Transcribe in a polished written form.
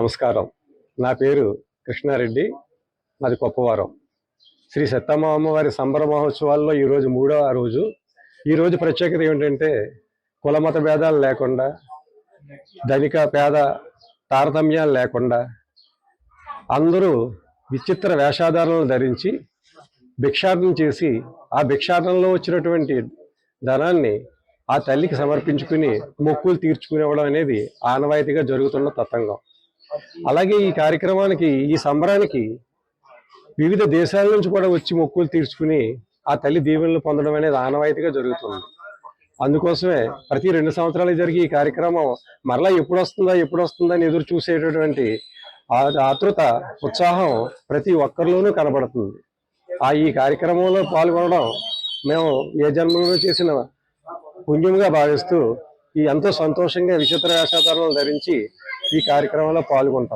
నమస్కారం. నా పేరు కృష్ణారెడ్డి. మాది కొప్పవరం. శ్రీ సత్తమ్మ అమ్మవారి సంబర మహోత్సవాల్లో ఈరోజు 3వ రోజు. ఈరోజు ప్రత్యేకత ఏమిటంటే కులమత భేదాలు లేకుండా, ధనిక పేద తారతమ్యాలు లేకుండా అందరూ విచిత్ర వేషాధారణలు ధరించి భిక్షాటన చేసి ఆ భిక్షాటనలో వచ్చినటువంటి ధనాన్ని ఆ తల్లికి సమర్పించుకుని మొక్కులు తీర్చుకునేవడం అనేది ఆనవాయితీగా జరుగుతున్న తతంగం. అలాగే ఈ కార్యక్రమానికి, ఈ సంబరానికి వివిధ దేశాల నుంచి కూడా వచ్చి మొక్కులు తీర్చుకుని ఆ తల్లి దీవెనలు పొందడం అనేది ఆనవాయితీగా జరుగుతుంది. అందుకోసమే ప్రతి 2 సంవత్సరాలు జరిగే ఈ కార్యక్రమం మరలా ఎప్పుడు వస్తుందా అని ఎదురు చూసేటటువంటి ఆతృత, ఉత్సాహం ప్రతి ఒక్కరిలోనూ కనబడుతుంది. ఈ కార్యక్రమంలో పాల్గొనడం మేము ఏ జన్మలో చేసిన పుణ్యంగా భావిస్తూ ఎంతో సంతోషంగా విచిత్ర వేషధారణలు ధరించి ఈ కార్యక్రమంలో పాల్గొంటాం.